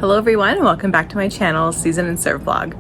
Hello everyone, and welcome back to my channel, Season and Serve Vlog.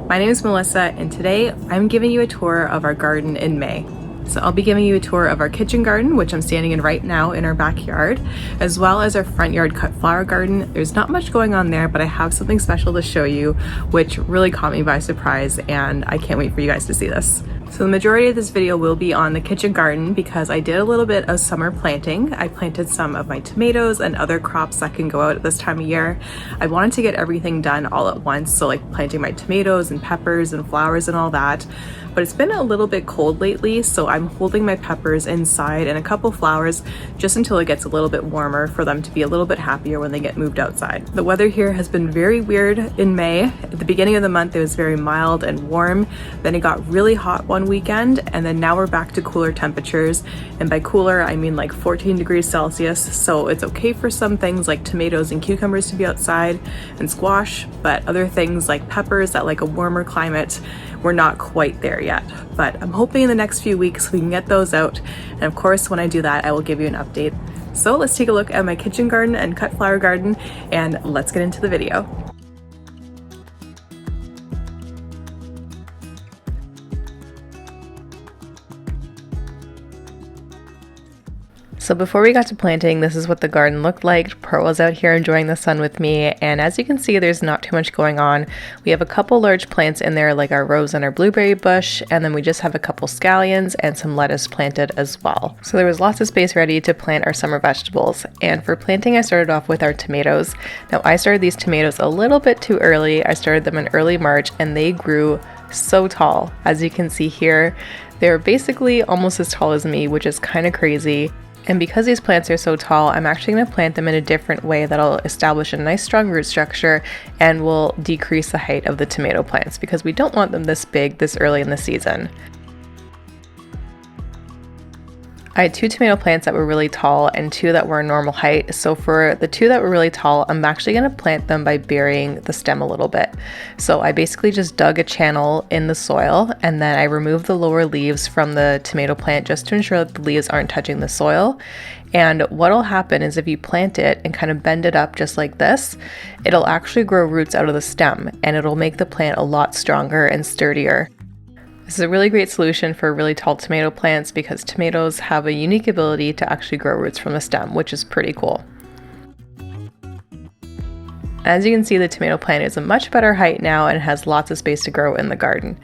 My name is Melissa, and today I'm giving you a tour of our garden in May. So I'll be giving you a tour of our kitchen garden, which I'm standing in right now in our backyard, as well as our front yard cut flower garden. There's not much going on there, but I have something special to show you, which really caught me by surprise, and I can't wait for you guys to see this. So the majority of this video will be on the kitchen garden because I did a little bit of summer planting. I planted some of my tomatoes and other crops that can go out at this time of year. I wanted to get everything done all at once, so like planting my tomatoes and peppers and flowers and all that. But it's been a little bit cold lately, so I'm holding my peppers inside and a couple flowers just until it gets a little bit warmer for them to be a little bit happier when they get moved outside. The weather here has been very weird in May. At the beginning of the month, it was very mild and warm. Then it got really hot one weekend, and then now we're back to cooler temperatures. And by cooler, I mean like 14 degrees Celsius. So it's okay for some things like tomatoes and cucumbers to be outside and squash, but other things like peppers that like a warmer climate, we're not quite there yet. But I'm hoping in the next few weeks we can get those out. And of course, when I do that, I will give you an update. So let's take a look at my kitchen garden and cut flower garden, and let's get into the video. So before we got to planting, this is what the garden looked like. Pearl was out here enjoying the sun with me, and as you can see, there's not too much going on. We have a couple large plants in there like our rose and our blueberry bush, and then we just have a couple scallions and some lettuce planted as well. So there was lots of space ready to plant our summer vegetables. And for planting, I started off with our tomatoes. Now I started these tomatoes a little bit too early. I started them in early March and they grew so tall. As you can see here, they're basically almost as tall as me, which is kind of crazy. And because these plants are so tall, I'm actually going to plant them in a different way that'll establish a nice strong root structure and will decrease the height of the tomato plants because we don't want them this big this early in the season. I had two tomato plants that were really tall and two that were normal height. So for the two that were really tall, I'm actually going to plant them by burying the stem a little bit. So I basically just dug a channel in the soil and then I removed the lower leaves from the tomato plant just to ensure that the leaves aren't touching the soil. And what'll happen is if you plant it and kind of bend it up just like this, it'll actually grow roots out of the stem and it'll make the plant a lot stronger and sturdier. This is a really great solution for really tall tomato plants because tomatoes have a unique ability to actually grow roots from the stem, which is pretty cool. As you can see, the tomato plant is a much better height now and has lots of space to grow in the garden.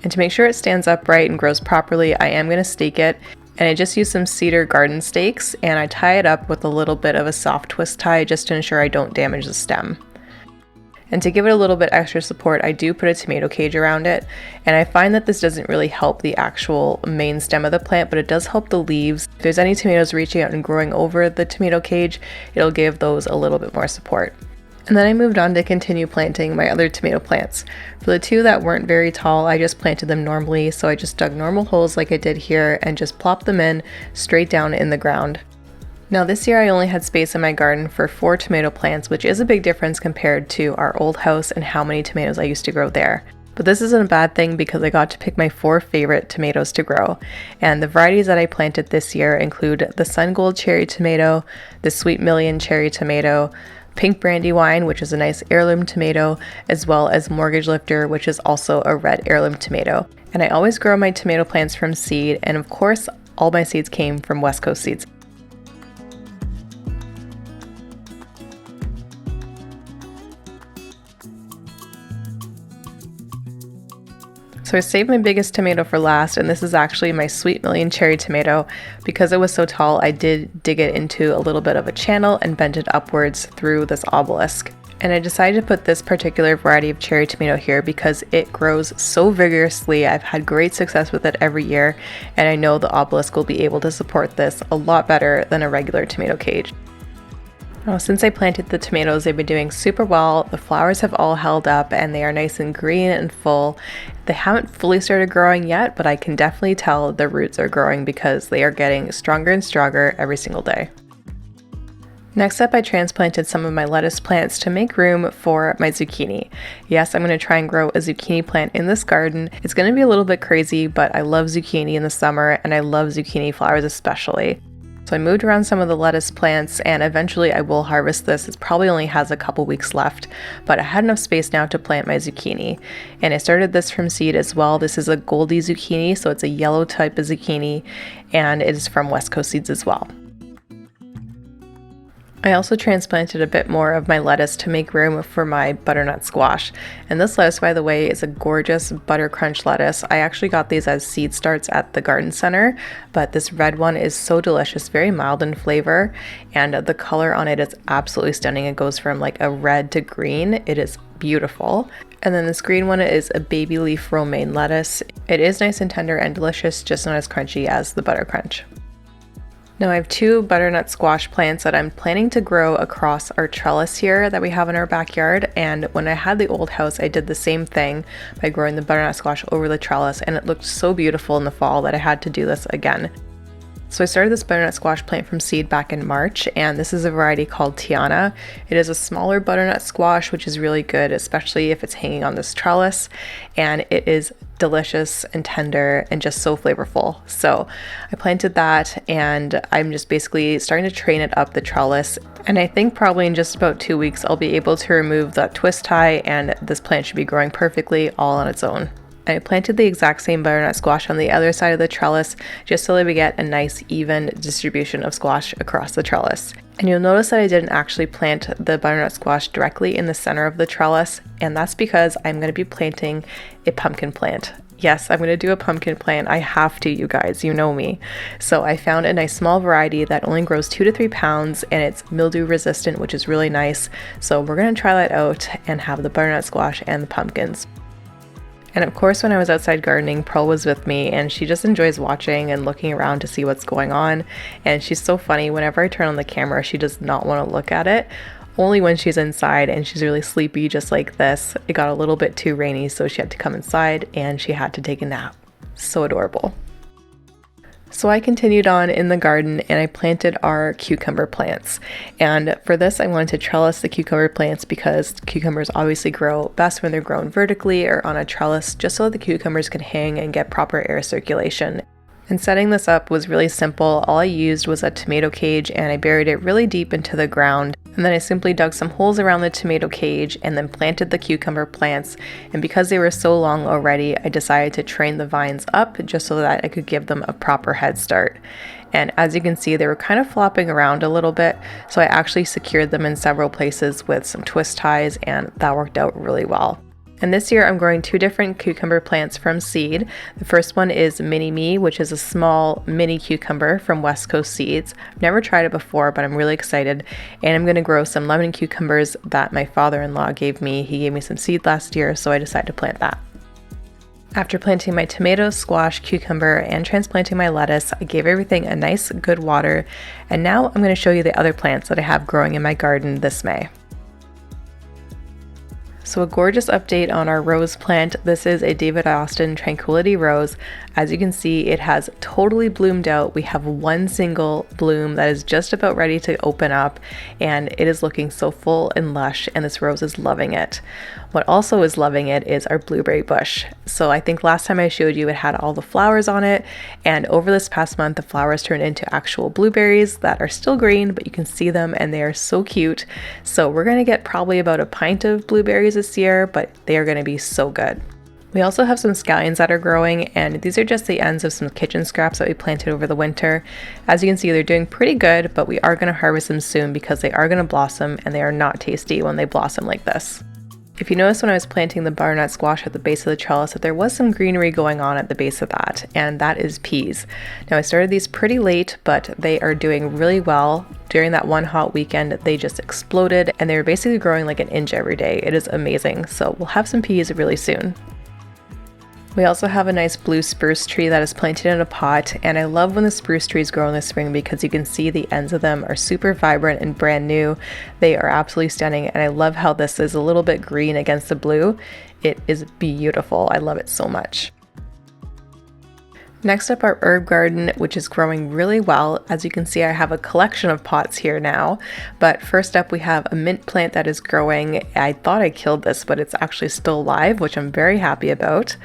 And to make sure it stands upright and grows properly, I am going to stake it. And I just use some cedar garden stakes and I tie it up with a little bit of a soft twist tie just to ensure I don't damage the stem. And to give it a little bit extra support, I do put a tomato cage around it. And I find that this doesn't really help the actual main stem of the plant, but it does help the leaves. If there's any tomatoes reaching out and growing over the tomato cage, it'll give those a little bit more support. And then I moved on to continue planting my other tomato plants. For the two that weren't very tall, I just planted them normally. So I just dug normal holes like I did here and just plopped them in straight down in the ground. Now this year I only had space in my garden for 4 tomato plants, which is a big difference compared to our old house and how many tomatoes I used to grow there. But this isn't a bad thing because I got to pick my 4 favorite tomatoes to grow. And the varieties that I planted this year include the Sun Gold cherry tomato, the Sweet Million cherry tomato, Pink Brandywine, which is a nice heirloom tomato, as well as Mortgage Lifter, which is also a red heirloom tomato. And I always grow my tomato plants from seed, and of course all my seeds came from West Coast Seeds. So I saved my biggest tomato for last, and this is actually my Sweet Million cherry tomato. Because it was so tall, I did dig it into a little bit of a channel and bent it upwards through this obelisk. And I decided to put this particular variety of cherry tomato here because it grows so vigorously. I've had great success with it every year, and I know the obelisk will be able to support this a lot better than a regular tomato cage. Now, since I planted the tomatoes, they've been doing super well. The flowers have all held up and they are nice and green and full. They haven't fully started growing yet, but I can definitely tell the roots are growing because they are getting stronger and stronger every single day. Next up, I transplanted some of my lettuce plants to make room for my zucchini. Yes, I'm going to try and grow a zucchini plant in this garden. It's going to be a little bit crazy, but I love zucchini in the summer and I love zucchini flowers especially. So I moved around some of the lettuce plants, and eventually I will harvest this. It probably only has a couple weeks left, but I had enough space now to plant my zucchini. And I started this from seed as well. This is a Goldie zucchini, so it's a yellow type of zucchini, and it is from West Coast Seeds as well. I also transplanted a bit more of my lettuce to make room for my butternut squash. And this lettuce, by the way, is a gorgeous butter crunch lettuce. I actually got these as seed starts at the garden center, but this red one is so delicious, very mild in flavor, and the color on it is absolutely stunning. It goes from like a red to green. It is beautiful. And then this green one is a baby leaf romaine lettuce. It is nice and tender and delicious, just not as crunchy as the butter crunch. Now I have 2 butternut squash plants that I'm planning to grow across our trellis here that we have in our backyard, and when I had the old house I did the same thing by growing the butternut squash over the trellis, and it looked so beautiful in the fall that I had to do this again. So I started this butternut squash plant from seed back in March, and this is a variety called Tiana. It is a smaller butternut squash, which is really good, especially if it's hanging on this trellis, and it is delicious and tender and just so flavorful. So I planted that, and I'm just basically starting to train it up the trellis, and I think probably in just about 2 weeks I'll be able to remove that twist tie, and this plant should be growing perfectly all on its own. I planted the exact same butternut squash on the other side of the trellis just so that we get a nice even distribution of squash across the trellis. And you'll notice that I didn't actually plant the butternut squash directly in the center of the trellis, and that's because I'm going to be planting a pumpkin plant. Yes, I'm going to do a pumpkin plant. I have to, you guys, you know me. So I found a nice small variety that only grows 2 to 3 pounds, and it's mildew resistant, which is really nice. So we're going to try that out and have the butternut squash and the pumpkins. And of course, when I was outside gardening, Pearl was with me, and she just enjoys watching and looking around to see what's going on. And she's so funny. Whenever I turn on the camera, she does not want to look at it. Only when she's inside and she's really sleepy, just like this. It got a little bit too rainy, so she had to come inside and she had to take a nap. So adorable. So I continued on in the garden and I planted our cucumber plants. And for this, I wanted to trellis the cucumber plants because cucumbers obviously grow best when they're grown vertically or on a trellis, just so the cucumbers can hang and get proper air circulation. And setting this up was really simple. All I used was a tomato cage, and I buried it really deep into the ground. And then I simply dug some holes around the tomato cage and then planted the cucumber plants. And because they were so long already, I decided to train the vines up just so that I could give them a proper head start. And as you can see, they were kind of flopping around a little bit, so I actually secured them in several places with some twist ties, and that worked out really well. And this year I'm growing 2 different cucumber plants from seed. The first one is Mini Me, which is a small mini cucumber from West Coast Seeds. I've never tried it before, but I'm really excited. And I'm going to grow some lemon cucumbers that my father-in-law gave me. He gave me some seed last year, so I decided to plant that. After planting my tomato, squash, cucumber, and transplanting my lettuce, I gave everything a nice, good water. And now I'm going to show you the other plants that I have growing in my garden this May. So a gorgeous update on our rose plant. This is a David Austin Tranquility Rose. As you can see, it has totally bloomed out. We have one single bloom that is just about ready to open up, and it is looking so full and lush, and this rose is loving it. What also is loving it is our blueberry bush. So I think last time I showed you it had all the flowers on it, and over this past month the flowers turned into actual blueberries that are still green, but you can see them and they are so cute. So we're going to get probably about a pint of blueberries this year, but they are going to be so good. We also have some scallions that are growing, and these are just the ends of some kitchen scraps that we planted over the winter. As you can see, they're doing pretty good, but we are going to harvest them soon because they are going to blossom, and they are not tasty when they blossom like this. If you notice when I was planting the butternut squash at the base of the trellis that there was some greenery going on at the base of that, and that is peas. Now I started these pretty late, but they are doing really well. During that one hot weekend, they just exploded, and they were basically growing like an inch every day. It is amazing. So we'll have some peas really soon. We also have a nice blue spruce tree that is planted in a pot, and I love when the spruce trees grow in the spring because you can see the ends of them are super vibrant and brand new. They are absolutely stunning, and I love how this is a little bit green against the blue. It is beautiful. I love it so much. Next up, our herb garden, which is growing really well. As you can see, I have a collection of pots here now. But first up, we have a mint plant that is growing. I thought I killed this, but it's actually still alive, which I'm very happy about.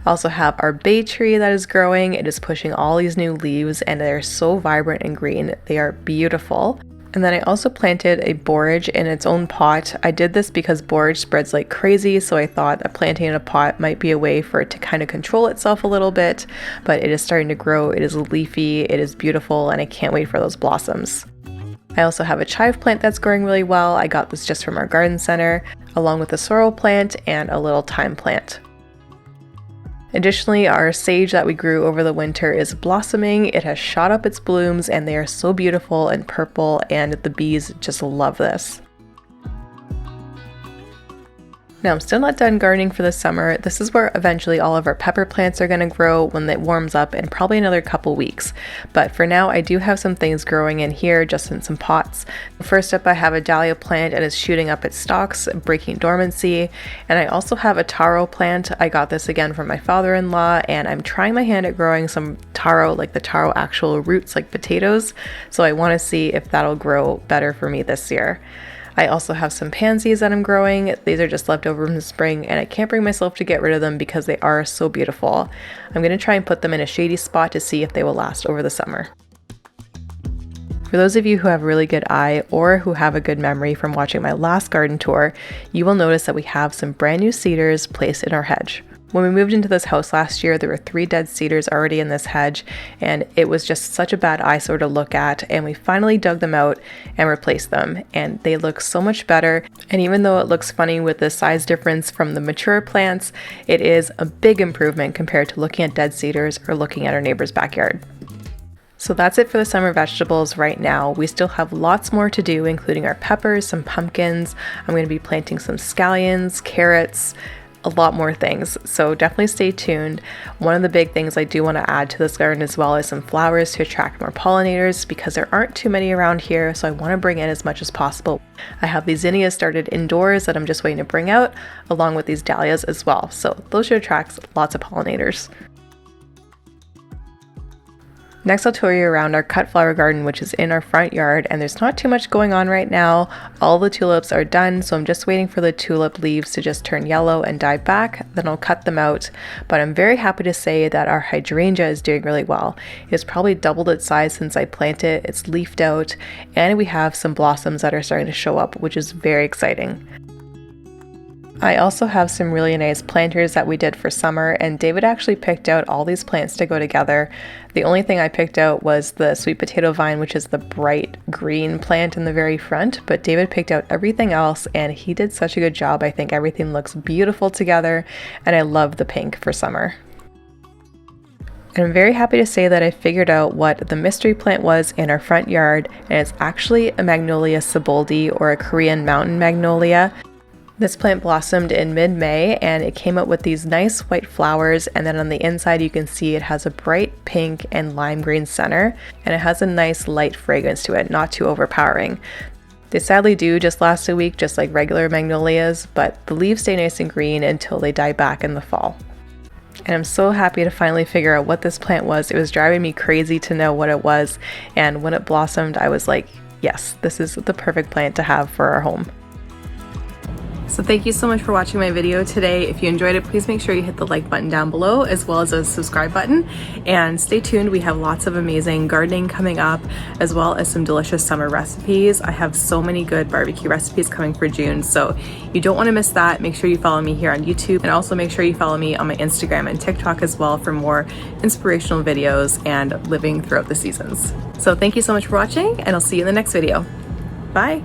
I also have our bay tree that is growing. It is pushing all these new leaves, and they're so vibrant and green. They are beautiful. And then I also planted a borage in its own pot. I did this because borage spreads like crazy, so I thought that planting in a pot might be a way for it to kind of control itself a little bit, but it is starting to grow. It is leafy, it is beautiful, and I can't wait for those blossoms. I also have a chive plant that's growing really well. I got this just from our garden center, along with a sorrel plant and a little thyme plant. Additionally, our sage that we grew over the winter is blossoming. It has shot up its blooms and they are so beautiful and purple, and the bees just love this. Now, I'm still not done gardening for the summer. This is where eventually all of our pepper plants are going to grow when it warms up in probably another couple weeks. But for now, I do have some things growing in here, just in some pots. First up, I have a dahlia plant and it's shooting up its stalks, breaking dormancy. And I also have a taro plant. I got this again from my father-in-law, and I'm trying my hand at growing some taro, like the taro actual roots like potatoes. So I want to see if that'll grow better for me this year. I also have some pansies that I'm growing. These are just left over from the spring, and I can't bring myself to get rid of them because they are so beautiful. I'm going to try and put them in a shady spot to see if they will last over the summer. For those of you who have a really good eye or who have a good memory from watching my last garden tour, you will notice that we have some brand new cedars placed in our hedge. When we moved into this house last year, there were 3 dead cedars already in this hedge, and it was just such a bad eyesore to look at, and we finally dug them out and replaced them, and they look so much better. And even though it looks funny with the size difference from the mature plants, it is a big improvement compared to looking at dead cedars or looking at our neighbor's backyard. So that's it for the summer vegetables right now. We still have lots more to do, including our peppers, some pumpkins. I'm going to be planting some scallions, carrots, a lot more things, so definitely stay tuned. One of the big things I do want to add to this garden as well is some flowers to attract more pollinators, because there aren't too many around here, so I want to bring in as much as possible. I have these zinnias started indoors that I'm just waiting to bring out, along with these dahlias as well, so those should attract lots of pollinators. Next, I'll tour you around our cut flower garden, which is in our front yard, and there's not too much going on right now. All the tulips are done, so I'm just waiting for the tulip leaves to just turn yellow and die back, then I'll cut them out. But I'm very happy to say that our hydrangea is doing really well. It's probably doubled its size since I planted it, it's leafed out, and we have some blossoms that are starting to show up, which is very exciting. I also have some really nice planters that we did for summer, and David actually picked out all these plants to go together. The only thing I picked out was the sweet potato vine, which is the bright green plant in the very front, but David picked out everything else and he did such a good job. I think everything looks beautiful together, and I love the pink for summer. And I'm very happy to say that I figured out what the mystery plant was in our front yard, and it's actually a Magnolia Siboldi, or a Korean mountain magnolia. This plant blossomed in mid-May, and it came out with these nice white flowers, and then on the inside you can see it has a bright pink and lime green center, and it has a nice light fragrance to it, not too overpowering. They sadly do just last a week, just like regular magnolias, but the leaves stay nice and green until they die back in the fall. And I'm so happy to finally figure out what this plant was. It was driving me crazy to know what it was, and when it blossomed I was like, yes, this is the perfect plant to have for our home. So thank you so much for watching my video today. If you enjoyed it, please make sure you hit the like button down below, as well as a subscribe button, and stay tuned. We have lots of amazing gardening coming up, as well as some delicious summer recipes. I have so many good barbecue recipes coming for June, so you don't want to miss that. Make sure you follow me here on YouTube, and also make sure you follow me on my Instagram and TikTok as well for more inspirational videos and living throughout the seasons. So thank you so much for watching, and I'll see you in the next video. Bye.